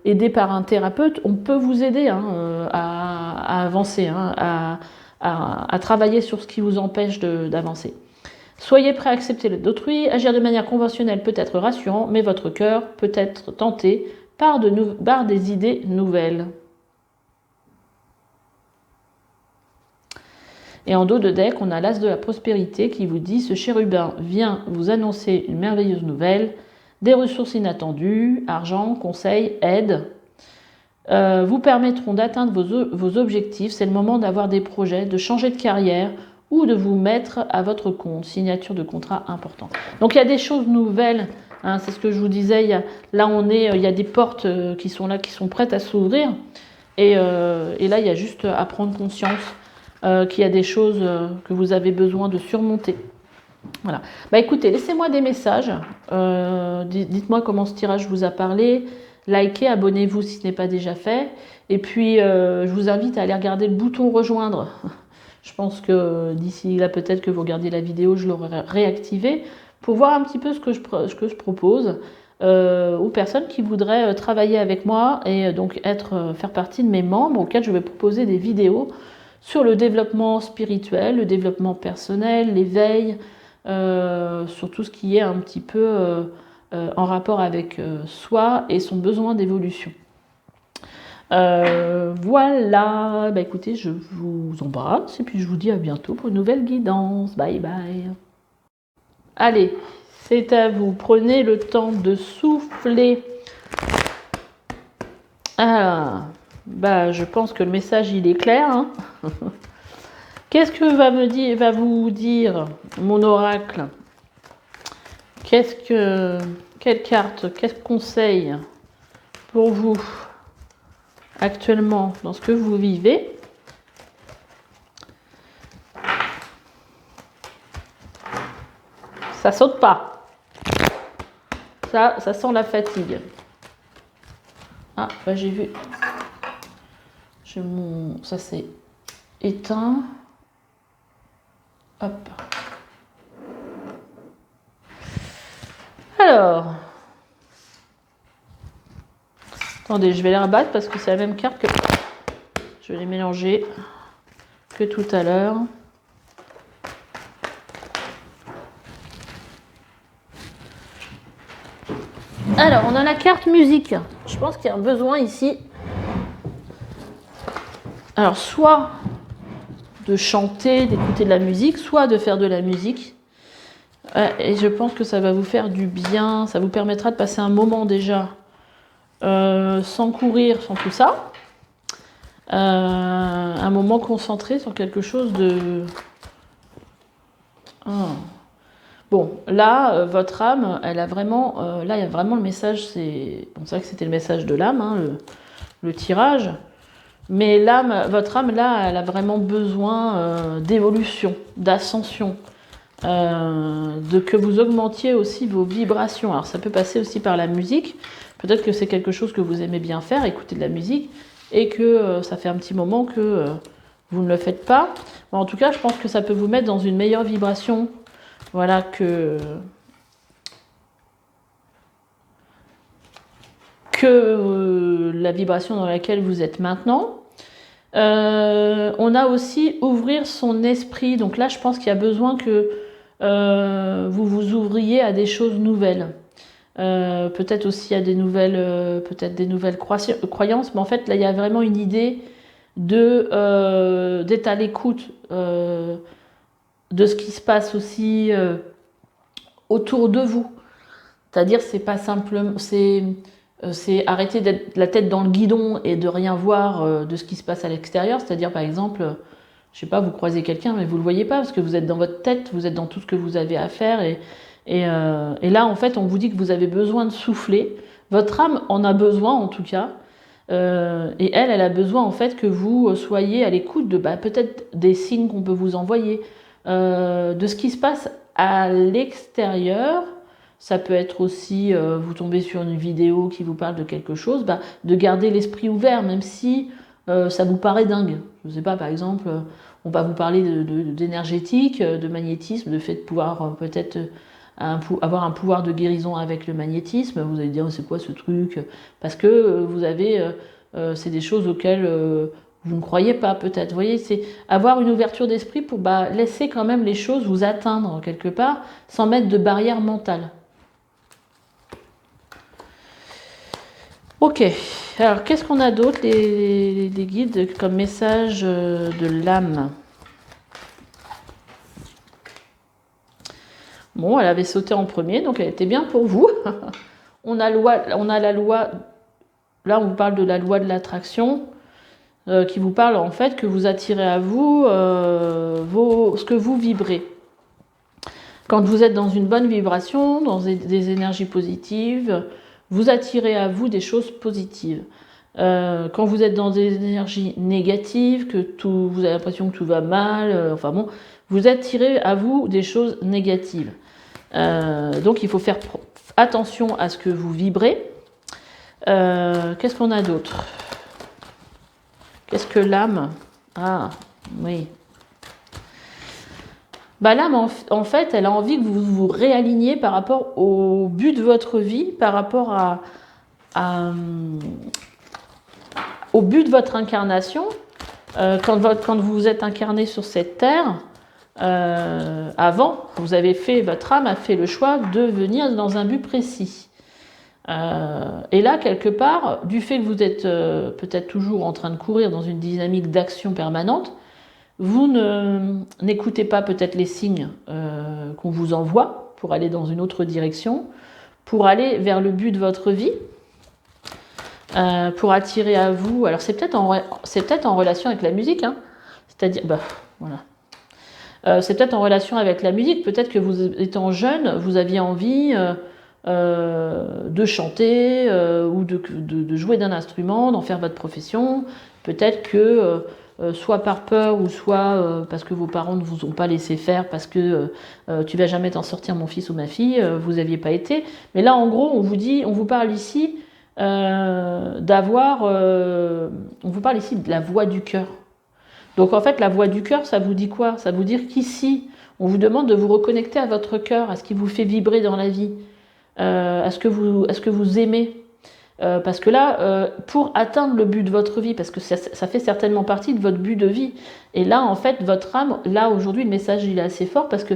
aider par un thérapeute, on peut vous aider hein, à avancer, hein, à travailler sur ce qui vous empêche d'avancer. Soyez prêt à accepter l'aide d'autrui. Agir de manière conventionnelle peut être rassurant, mais votre cœur peut être tenté par des idées nouvelles. Et en dos de deck, on a l'as de la prospérité qui vous dit « Ce chérubin vient vous annoncer une merveilleuse nouvelle, des ressources inattendues, argent, conseils, aide, vous permettront d'atteindre vos objectifs. C'est le moment d'avoir des projets, de changer de carrière ou de vous mettre à votre compte. Signature de contrat important. » Donc il y a des choses nouvelles, hein, c'est ce que je vous disais, il y a des portes qui sont là, qui sont prêtes à s'ouvrir. Et là, il y a juste à prendre conscience qu'il y a des choses que vous avez besoin de surmonter. Voilà. Bah écoutez, laissez-moi des messages. Dites-moi comment ce tirage vous a parlé. Likez, abonnez-vous si ce n'est pas déjà fait. Et puis, je vous invite à aller regarder le bouton rejoindre. Je pense que d'ici là, peut-être que vous regardez la vidéo, je l'aurai réactivé pour voir un petit peu ce que je propose aux personnes qui voudraient travailler avec moi et donc faire partie de mes membres auxquels je vais proposer des vidéos sur le développement spirituel, le développement personnel, l'éveil, sur tout ce qui est un petit peu en rapport avec soi et son besoin d'évolution. Voilà, bah écoutez, je vous embrasse et puis je vous dis à bientôt pour une nouvelle guidance. Bye bye. Allez, c'est à vous. Prenez le temps de souffler. Ah, bah je pense que le message il est clair. Hein. Qu'est-ce que va vous dire mon oracle? Quelle carte, quel conseil pour vous actuellement dans ce que vous vivez? Ça saute pas. Ça sent la fatigue. Ah, bah j'ai vu. Ça c'est éteint. Hop. Alors. Attendez, je vais les rabattre parce que c'est la même carte que... Je vais les mélanger que tout à l'heure. Alors, on a la carte musique. Je pense qu'il y a un besoin ici. Alors, soit de chanter, d'écouter de la musique, soit de faire de la musique. Et je pense que ça va vous faire du bien. Ça vous permettra de passer un moment déjà sans courir, sans tout ça. Un moment concentré sur quelque chose de... Bon, là, votre âme, elle a vraiment... là, il y a vraiment le message, c'est vrai que c'était le message de l'âme, hein, le tirage. Mais votre âme, là, elle a vraiment besoin d'évolution, d'ascension, que vous augmentiez aussi vos vibrations. Alors, ça peut passer aussi par la musique. Peut-être que c'est quelque chose que vous aimez bien faire, écouter de la musique, et que ça fait un petit moment que vous ne le faites pas. Bon, en tout cas, je pense que ça peut vous mettre dans une meilleure vibration. Voilà, que la vibration dans laquelle vous êtes maintenant. On a aussi ouvrir son esprit. Donc là, je pense qu'il y a besoin que vous vous ouvriez à des choses nouvelles. Peut-être aussi à des nouvelles croyances. Mais en fait, là, il y a vraiment une idée d'être à l'écoute de ce qui se passe aussi autour de vous. C'est-à-dire, c'est pas simplement... C'est arrêter d'être la tête dans le guidon et de rien voir de ce qui se passe à l'extérieur. C'est-à-dire, par exemple, je sais pas, vous croisez quelqu'un, mais vous le voyez pas parce que vous êtes dans votre tête, vous êtes dans tout ce que vous avez à faire. Et là, en fait, on vous dit que vous avez besoin de souffler. Votre âme en a besoin, en tout cas. Et elle a besoin, en fait, que vous soyez à l'écoute de peut-être des signes qu'on peut vous envoyer, de ce qui se passe à l'extérieur. Ça peut être aussi, vous tombez sur une vidéo qui vous parle de quelque chose, de garder l'esprit ouvert, même si ça vous paraît dingue. Je ne sais pas, par exemple, on va vous parler d'énergétique, de magnétisme, de fait de pouvoir peut-être avoir un pouvoir de guérison avec le magnétisme. Vous allez dire, c'est quoi ce truc? Parce que vous avez, c'est des choses auxquelles vous ne croyez pas peut-être. Vous voyez, c'est avoir une ouverture d'esprit pour laisser quand même les choses vous atteindre quelque part, sans mettre de barrière mentale. Ok, alors qu'est-ce qu'on a d'autre, les guides, comme message de l'âme? Bon, elle avait sauté en premier, donc elle était bien pour vous. On a la loi, là on vous parle de la loi de l'attraction, qui vous parle en fait que vous attirez à vous ce que vous vibrez. Quand vous êtes dans une bonne vibration, dans des énergies positives, vous attirez à vous des choses positives. Quand vous êtes dans des énergies négatives, vous avez l'impression que tout va mal, enfin bon, vous attirez à vous des choses négatives. Donc il faut faire attention à ce que vous vibrez. Qu'est-ce qu'on a d'autre? Qu'est-ce que l'âme? Ah, oui. L'âme, en fait, elle a envie que vous vous réaligniez par rapport au but de votre vie, par rapport au but de votre incarnation. Quand vous êtes incarné sur cette terre, avant, votre âme a fait le choix de venir dans un but précis. Et là, quelque part, du fait que vous êtes peut-être toujours en train de courir dans une dynamique d'action permanente, vous n'écoutez pas peut-être les signes qu'on vous envoie pour aller dans une autre direction, pour aller vers le but de votre vie, pour attirer à vous. Alors c'est peut-être en relation avec la musique, hein, c'est-à-dire, voilà. C'est peut-être en relation avec la musique. Peut-être que vous étant jeune, vous aviez envie de chanter ou de jouer d'un instrument, d'en faire votre profession. Peut-être que soit par peur ou soit parce que vos parents ne vous ont pas laissé faire, parce que tu vas jamais t'en sortir mon fils ou ma fille, vous n'aviez pas été. Mais là en gros on vous parle ici on vous parle ici de la voix du cœur. Donc en fait la voix du cœur, ça vous dit quoi? Ça vous dire qu'ici on vous demande de vous reconnecter à votre cœur, à ce qui vous fait vibrer dans la vie, à ce que vous aimez. Parce que là, pour atteindre le but de votre vie, parce que ça fait certainement partie de votre but de vie, et là, en fait, votre âme, là, aujourd'hui, le message, il est assez fort, parce que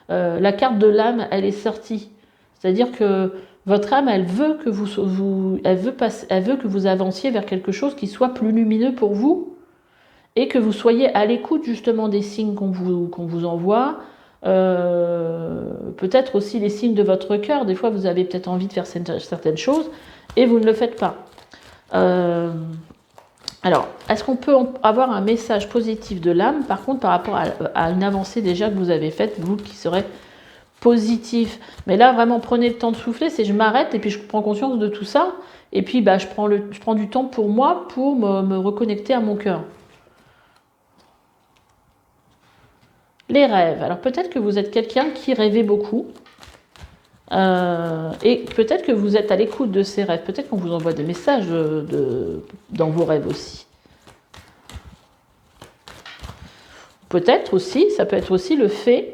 la carte de l'âme, elle est sortie. C'est-à-dire que votre âme, elle veut que vous avanciez vers quelque chose qui soit plus lumineux pour vous, et que vous soyez à l'écoute, justement, des signes qu'on vous envoie, peut-être aussi les signes de votre cœur. Des fois, vous avez peut-être envie de faire certaines choses, et vous ne le faites pas. Alors, est-ce qu'on peut avoir un message positif de l'âme, par contre, par rapport à une avancée déjà que vous avez faite, vous, qui serait positif? Mais là, vraiment, prenez le temps de souffler, je m'arrête, et puis je prends conscience de tout ça, et puis je prends du temps pour moi, pour me reconnecter à mon cœur. Les rêves. Alors, peut-être que vous êtes quelqu'un qui rêvait beaucoup, et peut-être que vous êtes à l'écoute de ces rêves. Peut-être qu'on vous envoie des messages dans vos rêves aussi. Peut-être aussi, ça peut être aussi le fait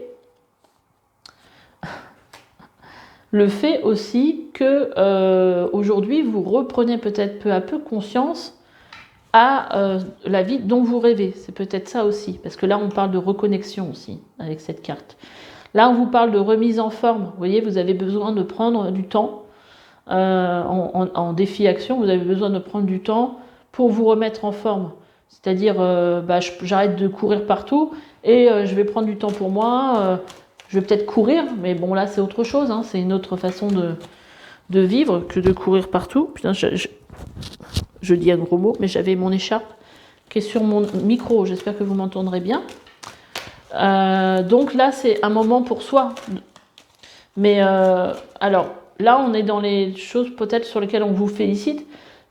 aussi que aujourd'hui vous reprenez peut-être peu à peu conscience à la vie dont vous rêvez. C'est peut-être ça aussi, parce que là on parle de reconnexion aussi avec cette carte. Là, on vous parle de remise en forme. Vous voyez, vous avez besoin de prendre du temps. En défi action, vous avez besoin de prendre du temps pour vous remettre en forme. C'est-à-dire, j'arrête de courir partout et je vais prendre du temps pour moi. Je vais peut-être courir, mais bon, là, c'est autre chose. Hein, c'est une autre façon de vivre que de courir partout. Putain, je dis un gros mot, mais j'avais mon écharpe qui est sur mon micro. J'espère que vous m'entendrez bien. Donc là, c'est un moment pour soi. Mais alors, là, on est dans les choses peut-être sur lesquelles on vous félicite.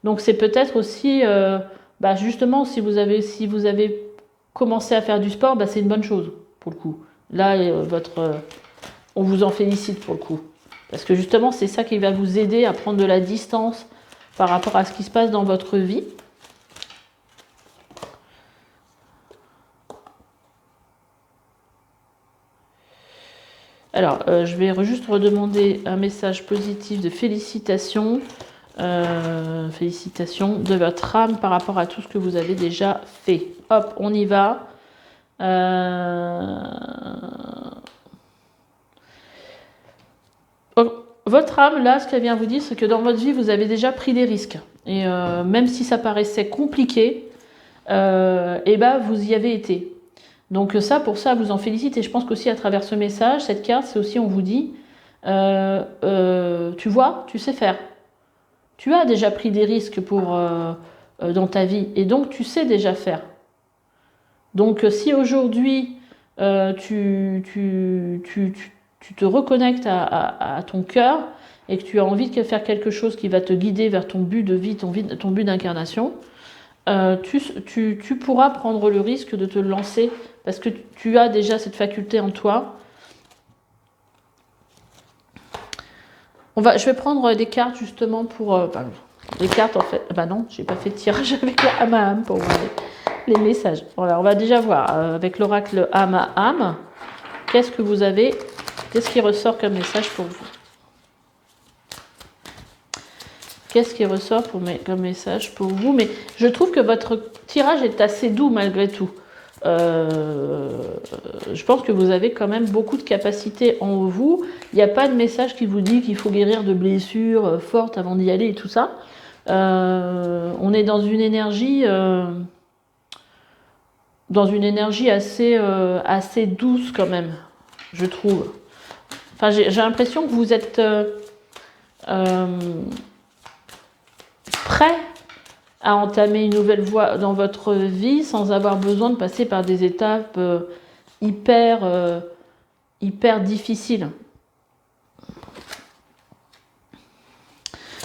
Donc c'est peut-être aussi, justement, si vous avez commencé à faire du sport, c'est une bonne chose, pour le coup. Là, on vous en félicite, pour le coup. Parce que justement, c'est ça qui va vous aider à prendre de la distance par rapport à ce qui se passe dans votre vie. Alors, je vais juste redemander un message positif de félicitations. Félicitations de votre âme par rapport à tout ce que vous avez déjà fait. Hop, on y va. Votre âme, là, ce qu'elle vient vous dire, c'est que dans votre vie, vous avez déjà pris des risques. Et même si ça paraissait compliqué, et ben, vous y avez été. Donc ça, pour ça, vous en félicite. Et je pense qu'aussi à travers ce message, cette carte, c'est aussi, on vous dit, tu vois, tu sais faire. Tu as déjà pris des risques dans ta vie. Et donc, tu sais déjà faire. Donc, si aujourd'hui, tu te reconnectes à ton cœur et que tu as envie de faire quelque chose qui va te guider vers ton but de vie, ton but d'incarnation, tu pourras prendre le risque de te lancer parce que tu as déjà cette faculté en toi. Je vais prendre des cartes justement pour... des cartes en fait... Bah non, j'ai pas fait de tirage avec la âme à âme pour voir les messages. Voilà, on va déjà voir avec l'oracle âme à âme. Qu'est-ce que vous avez? Qu'est-ce qui ressort comme message pour vous? Qu'est-ce qui ressort comme message pour vous? Mais je trouve que votre tirage est assez doux malgré tout. Je pense que vous avez quand même beaucoup de capacités en vous. Il n'y a pas de message qui vous dit qu'il faut guérir de blessures fortes avant d'y aller et tout ça. On est dans une énergie assez douce quand même, je trouve. Enfin, j'ai l'impression que vous êtes prêt à entamer une nouvelle voie dans votre vie sans avoir besoin de passer par des étapes hyper difficiles.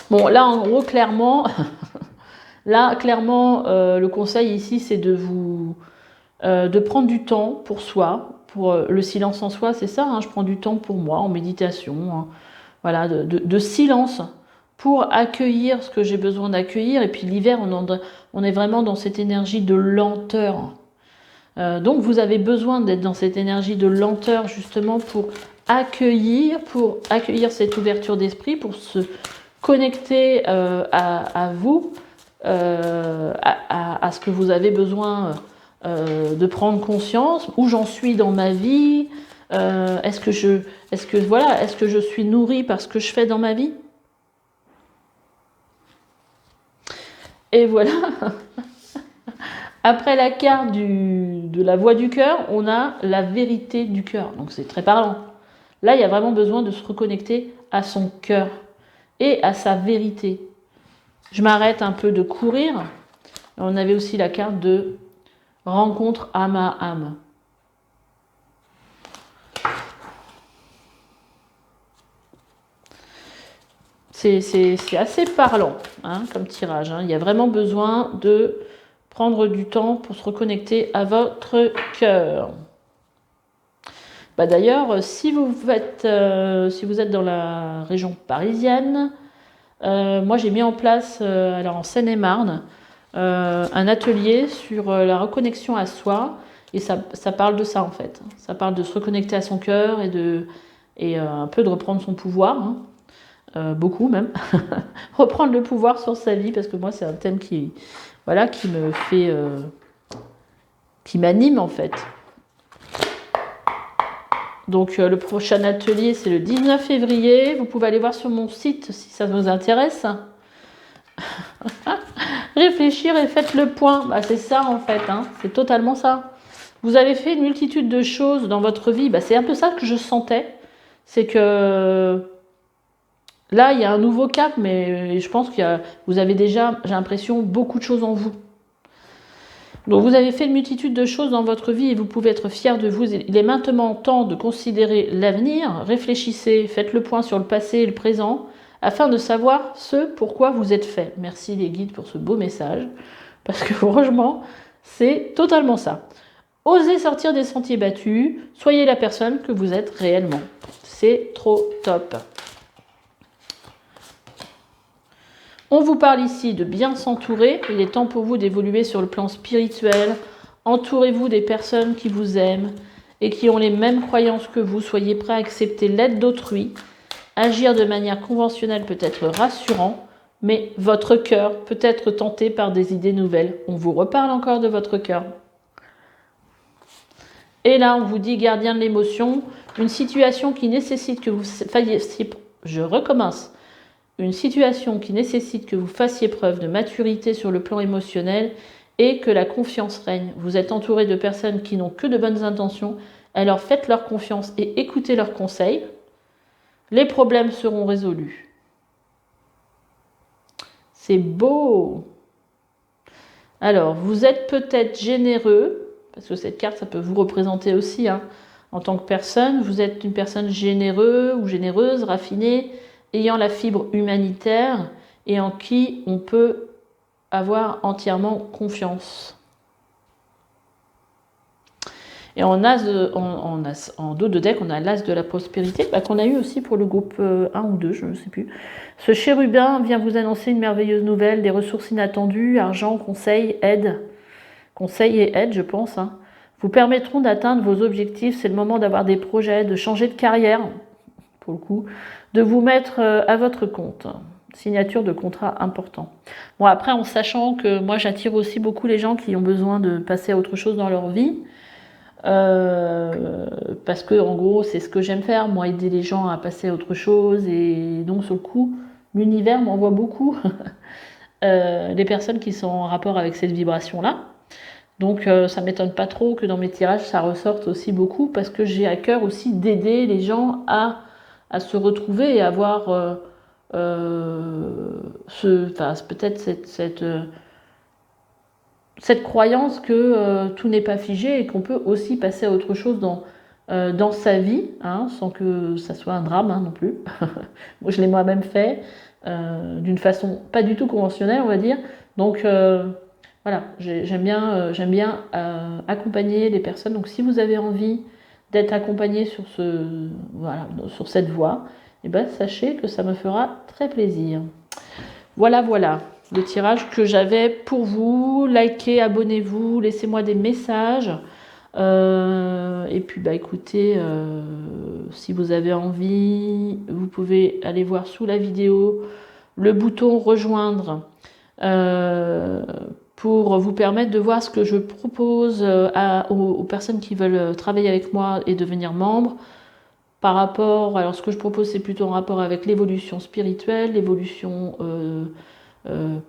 Bon, là, en gros, clairement, le conseil ici, c'est de prendre du temps pour soi, pour le silence en soi, c'est ça, hein, je prends du temps pour moi, en méditation, hein, voilà, de silence, pour accueillir ce que j'ai besoin d'accueillir. Et puis l'hiver, on est vraiment dans cette énergie de lenteur. Donc vous avez besoin d'être dans cette énergie de lenteur justement pour accueillir cette ouverture d'esprit, pour se connecter à vous, à ce que vous avez besoin de prendre conscience, où j'en suis dans ma vie, est-ce que je suis nourrie par ce que je fais dans ma vie? Et voilà. Après la carte de la voix du cœur, on a la vérité du cœur. Donc c'est très parlant. Là, il y a vraiment besoin de se reconnecter à son cœur et à sa vérité. Je m'arrête un peu de courir. On avait aussi la carte de rencontre âme à âme. C'est assez parlant hein, comme tirage. Hein. Il y a vraiment besoin de prendre du temps pour se reconnecter à votre cœur. D'ailleurs, si vous êtes dans la région parisienne, moi j'ai mis en place, en Seine-et-Marne, un atelier sur la reconnexion à soi. Et ça parle de ça en fait. Ça parle de se reconnecter à son cœur et un peu de reprendre son pouvoir. Hein. Beaucoup même. Reprendre le pouvoir sur sa vie, parce que moi c'est un thème qui me fait... qui m'anime en fait. Donc le prochain atelier c'est le 19 février. Vous pouvez aller voir sur mon site si ça vous intéresse. Réfléchir et faites le point. C'est ça en fait, hein. C'est totalement ça. Vous avez fait une multitude de choses dans votre vie. C'est un peu ça que je sentais. C'est que là, il y a un nouveau cap, mais je pense vous avez déjà, j'ai l'impression, beaucoup de choses en vous. Donc vous avez fait une multitude de choses dans votre vie et vous pouvez être fiers de vous. Il est maintenant temps de considérer l'avenir. Réfléchissez, faites le point sur le passé et le présent afin de savoir ce pourquoi vous êtes fait. Merci les guides pour ce beau message, parce que franchement, c'est totalement ça. Osez sortir des sentiers battus, soyez la personne que vous êtes réellement. C'est trop top. On vous parle ici de bien s'entourer. Il est temps pour vous d'évoluer sur le plan spirituel. Entourez-vous des personnes qui vous aiment et qui ont les mêmes croyances que vous. Soyez prêts à accepter l'aide d'autrui. Agir de manière conventionnelle peut être rassurant, mais votre cœur peut être tenté par des idées nouvelles. On vous reparle encore de votre cœur. Et là, on vous dit, gardien de l'émotion, une situation qui nécessite que vous fassiez... Je recommence. Une situation qui nécessite que vous fassiez preuve de maturité sur le plan émotionnel et que la confiance règne. Vous êtes entouré de personnes qui n'ont que de bonnes intentions, alors faites leur confiance et écoutez leurs conseils. Les problèmes seront résolus. C'est beau. Alors, vous êtes peut-être généreux, parce que cette carte, ça peut vous représenter aussi, hein, en tant que personne. Vous êtes une personne généreuse ou généreuse, raffinée, ayant la fibre humanitaire et en qui on peut avoir entièrement confiance. Et en dos de deck, on a l'as de la prospérité, qu'on a eu aussi pour le groupe 1 ou 2, je ne sais plus. Ce chérubin vient vous annoncer une merveilleuse nouvelle, des ressources inattendues, argent, conseil, aide. Conseil et aide, je pense. Hein. Vous permettront d'atteindre vos objectifs. C'est le moment d'avoir des projets, de changer de carrière, pour le coup, de vous mettre à votre compte. Signature de contrat important. Bon, après, en sachant que moi, j'attire aussi beaucoup les gens qui ont besoin de passer à autre chose dans leur vie. Parce que, en gros, c'est ce que j'aime faire, moi, aider les gens à passer à autre chose. Et donc, sur le coup, l'univers m'envoie beaucoup les personnes qui sont en rapport avec cette vibration-là. Donc, ça ne m'étonne pas trop que dans mes tirages, ça ressorte aussi beaucoup parce que j'ai à cœur aussi d'aider les gens à se retrouver et avoir peut-être cette croyance que tout n'est pas figé et qu'on peut aussi passer à autre chose dans sa vie, hein, sans que ça soit un drame non plus. Moi, je l'ai moi-même fait d'une façon pas du tout conventionnelle, on va dire. Donc, voilà, j'aime bien accompagner les personnes. Donc, si vous avez envie d'être accompagné sur cette voie, eh ben, sachez que ça me fera très plaisir. Voilà le tirage que j'avais pour vous. Likez, abonnez-vous, laissez-moi des messages. Et puis, écoutez, si vous avez envie, vous pouvez aller voir sous la vidéo le bouton rejoindre pour vous permettre de voir ce que je propose aux personnes qui veulent travailler avec moi et devenir membres. Par rapport, alors ce que je propose, c'est plutôt en rapport avec l'évolution spirituelle, l'évolution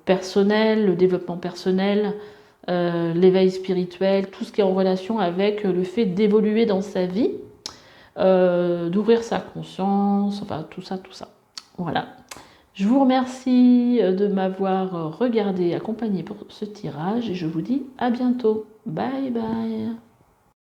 personnelle, le développement personnel, l'éveil spirituel, tout ce qui est en relation avec le fait d'évoluer dans sa vie, d'ouvrir sa conscience, enfin tout ça. Voilà. Je vous remercie de m'avoir regardé, accompagné pour ce tirage et je vous dis à bientôt. Bye bye.